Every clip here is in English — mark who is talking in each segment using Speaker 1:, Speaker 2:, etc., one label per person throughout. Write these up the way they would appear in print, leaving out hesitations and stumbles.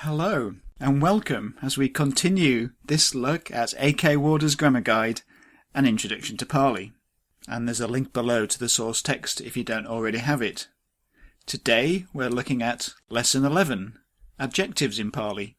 Speaker 1: Hello and welcome as we continue this look at A.K. Warder's Grammar Guide, An Introduction to Pali. And there's a link below to the source text if you don't already have it. Today we're looking at Lesson 11, Adjectives in Pali.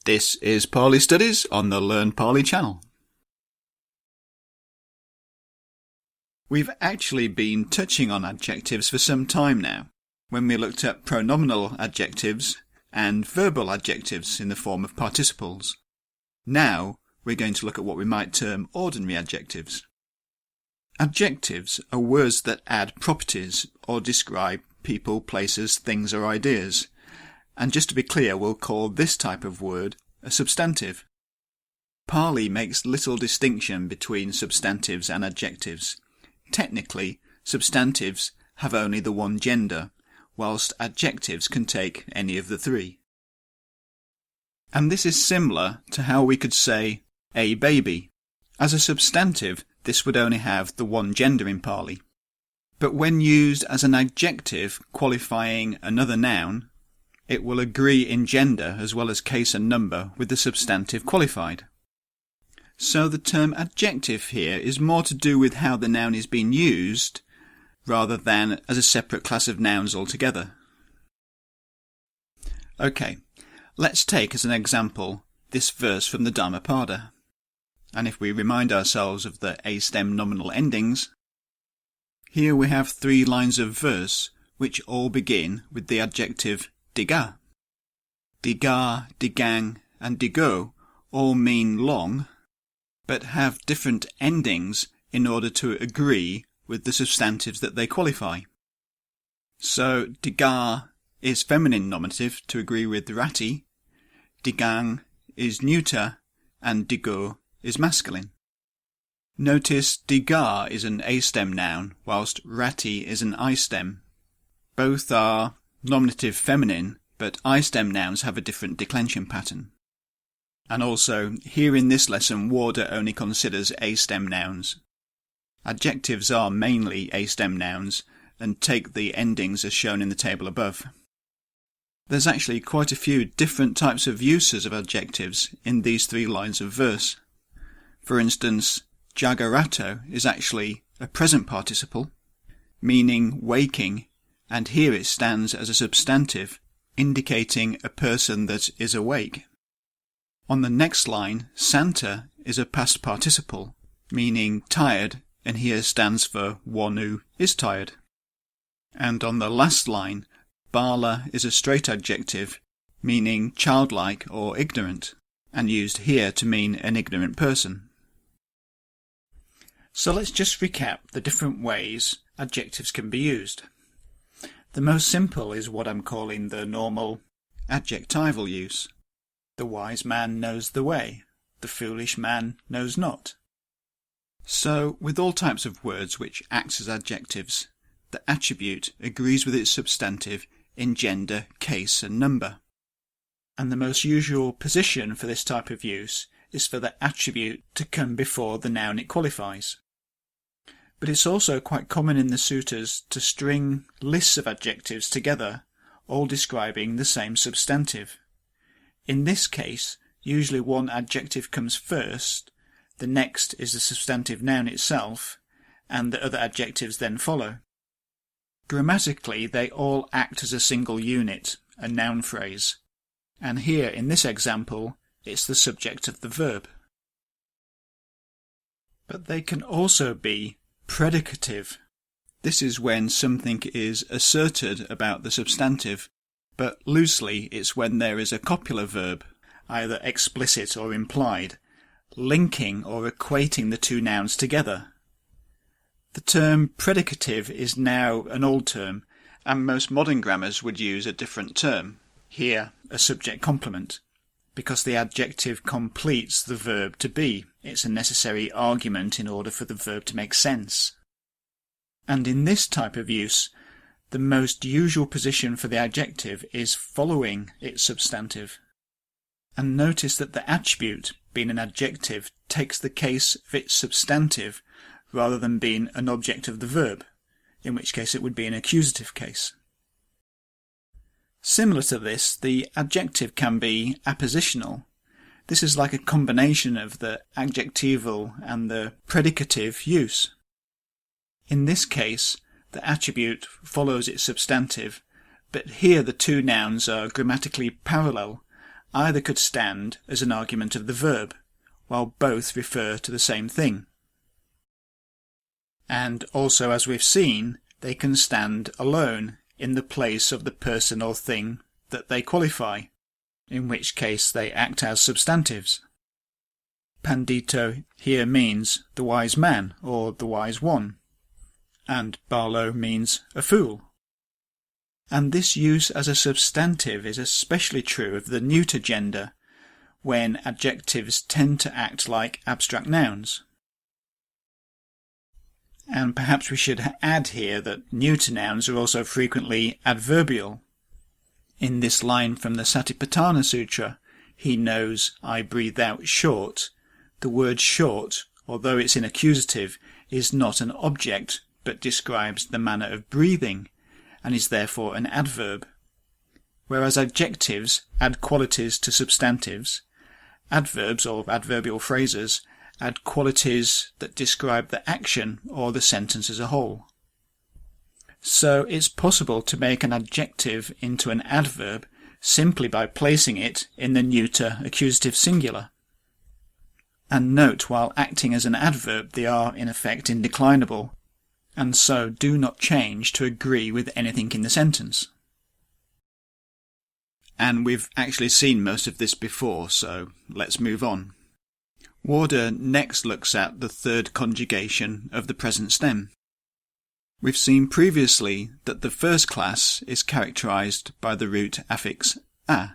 Speaker 1: This is Pali Studies on the Learn Pali channel. We've actually been touching on adjectives for some time now, when we looked at pronominal adjectives and verbal adjectives in the form of participles. Now we're going to look at what we might term ordinary adjectives. Adjectives are words that add properties or describe people, places, things or ideas. And just to be clear, we'll call this type of word a substantive. Pali makes little distinction between substantives and adjectives. Technically, substantives have only the one gender, whilst adjectives can take any of the three. And this is similar to how we could say a baby. As a substantive, this would only have the one gender in Pali. But when used as an adjective qualifying another noun, it will agree in gender as well as case and number with the substantive qualified. So the term adjective here is more to do with how the noun is being used rather than as a separate class of nouns altogether. Okay, let's take as an example this verse from the Dhammapada. And if we remind ourselves of the A-stem nominal endings, here we have 3 lines of verse which all begin with the adjective diga. Diga, digang and digo all mean long, but have different endings in order to agree with the substantives that they qualify. So diga is feminine nominative to agree with rati, digang is neuter, and digo is masculine. Notice diga is an A-stem noun, whilst rati is an I-stem. Both are nominative feminine, but I-stem nouns have a different declension pattern. And also, here in this lesson, Warder only considers A-stem nouns. Adjectives are mainly A-stem nouns, and take the endings as shown in the table above. There's actually quite a few different types of uses of adjectives in these 3 lines of verse. For instance, jagarato is actually a present participle, meaning waking, and here it stands as a substantive, indicating a person that is awake. On the next line, Santa is a past participle, meaning tired, and here stands for one who is tired. And on the last line, Bala is a straight adjective, meaning childlike or ignorant, and used here to mean an ignorant person. So let's just recap the different ways adjectives can be used. The most simple is what I'm calling the normal adjectival use. The wise man knows the way, the foolish man knows not. So, with all types of words which act as adjectives, the attribute agrees with its substantive in gender, case and number. And the most usual position for this type of use is for the attribute to come before the noun it qualifies. But it's also quite common in the sutras to string lists of adjectives together, all describing the same substantive. In this case, usually one adjective comes first, the next is the substantive noun itself, and the other adjectives then follow. Grammatically, they all act as a single unit, a noun phrase, and here in this example, it's the subject of the verb. But they can also be predicative. This is when something is asserted about the substantive, but loosely it's when there is a copular verb, either explicit or implied, linking or equating the 2 nouns together. The term predicative is now an old term, and most modern grammars would use a different term, here a subject complement, because the adjective completes the verb to be. It's a necessary argument in order for the verb to make sense. And in this type of use, the most usual position for the adjective is following its substantive. And notice that the attribute, being an adjective, takes the case of its substantive rather than being an object of the verb, in which case it would be an accusative case. Similar to this, the adjective can be appositional. This is like a combination of the adjectival and the predicative use. In this case, the attribute follows its substantive, but here the two nouns are grammatically parallel. Either could stand as an argument of the verb, while both refer to the same thing. And also, as we've seen, they can stand alone in the place of the person or thing that they qualify, in which case they act as substantives. Pandito here means the wise man or the wise one, and Barlow means a fool. And this use as a substantive is especially true of the neuter gender, when adjectives tend to act like abstract nouns. And perhaps we should add here that neuter nouns are also frequently adverbial. In this line from the Satipatthana Sutra, he knows I breathe out short. The word short, although it's in accusative, is not an object, but describes the manner of breathing, and is therefore an adverb. Whereas adjectives add qualities to substantives, adverbs or adverbial phrases add qualities that describe the action or the sentence as a whole. So it's possible to make an adjective into an adverb simply by placing it in the neuter accusative singular. And note, while acting as an adverb, they are in effect indeclinable, and so do not change to agree with anything in the sentence. And we've actually seen most of this before, so let's move on. Warder next looks at the third conjugation of the present stem. We've seen previously that the first class is characterized by the root affix a,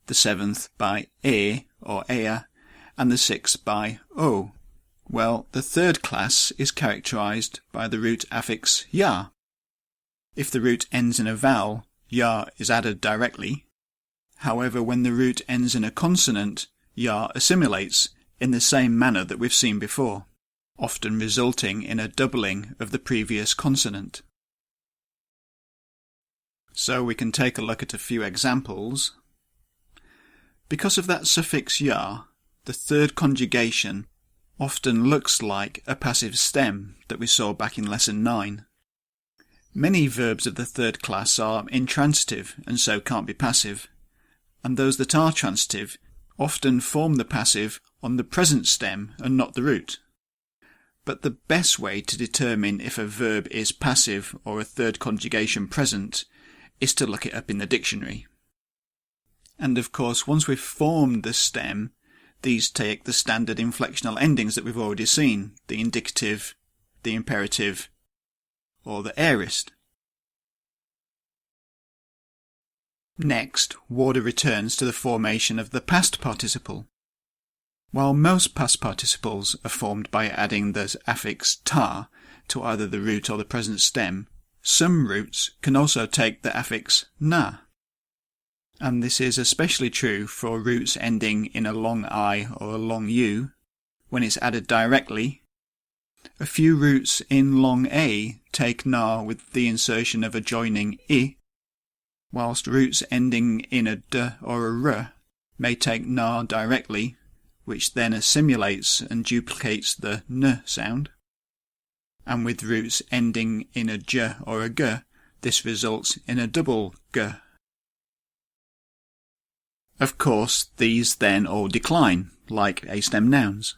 Speaker 1: the seventh by e or ea, and the sixth by o. Well, the third class is characterized by the root affix ya. If the root ends in a vowel, ya is added directly. However, when the root ends in a consonant, ya assimilates in the same manner that we've seen before, often resulting in a doubling of the previous consonant. So we can take a look at a few examples. Because of that suffix ya, the third conjugation often looks like a passive stem that we saw back in lesson 9. Many verbs of the third class are intransitive and so can't be passive, and those that are transitive often form the passive on the present stem and not the root. But the best way to determine if a verb is passive or a third conjugation present is to look it up in the dictionary. And of course, once we've formed the stem, these take the standard inflectional endings that we've already seen, the indicative, the imperative, or the aorist. Next, Warder returns to the formation of the past participle. While most past participles are formed by adding the affix ta to either the root or the present stem, some roots can also take the affix na. And this is especially true for roots ending in a long I or a long U, when it's added directly. A few roots in long A take na with the insertion of a joining I, whilst roots ending in a d or a r may take na directly, which then assimilates and duplicates the n sound. And with roots ending in a j or a g, this results in a double g. Of course, these then all decline, like A-stem nouns.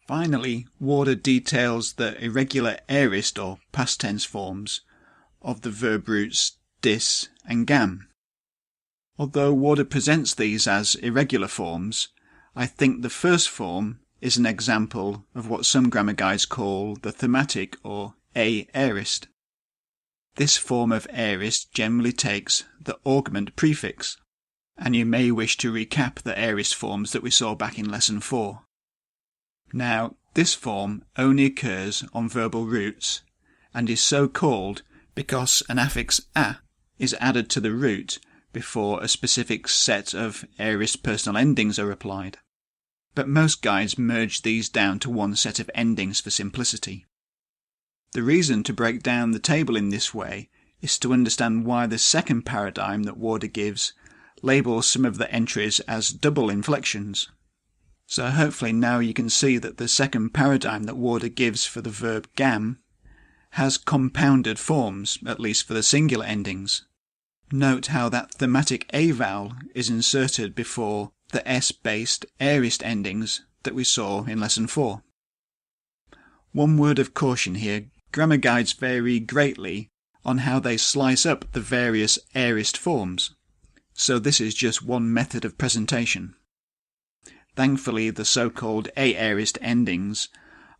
Speaker 1: Finally, Warder details the irregular aorist or past tense forms of the verb roots dis and gam. Although Warder presents these as irregular forms, I think the first form is an example of what some grammar guides call the thematic or aorist. This form of aorist generally takes the augment prefix, and you may wish to recap the aorist forms that we saw back in lesson 4. Now, this form only occurs on verbal roots, and is so called because an affix a is added to the root before a specific set of aorist personal endings are applied. But most guides merge these down to one set of endings for simplicity. The reason to break down the table in this way is to understand why the second paradigm that Warder gives labels some of the entries as double inflections. So hopefully now you can see that the second paradigm that Warder gives for the verb gam has compounded forms, at least for the singular endings. Note how that thematic A vowel is inserted before the S-based aorist endings that we saw in Lesson 4. One word of caution here, grammar guides vary greatly on how they slice up the various aorist forms, so this is just one method of presentation. Thankfully, the so-called aorist endings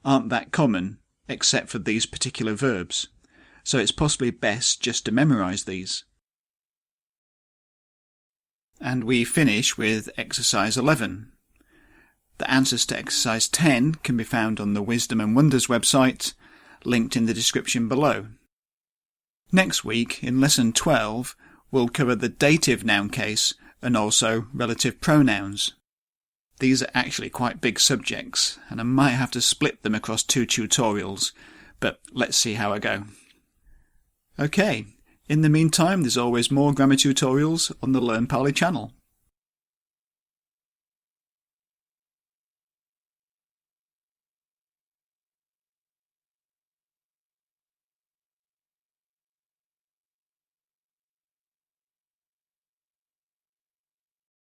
Speaker 1: aren't that common except for these particular verbs, so it's possibly best just to memorize these. And we finish with exercise 11. The answers to exercise 10 can be found on the Wisdom and Wonders website, linked in the description below. Next week, in lesson 12, we'll cover the dative noun case and also relative pronouns. These are actually quite big subjects, and I might have to split them across 2 tutorials, but let's see how I go. Okay, in the meantime, there's always more grammar tutorials on the Learn Pali channel.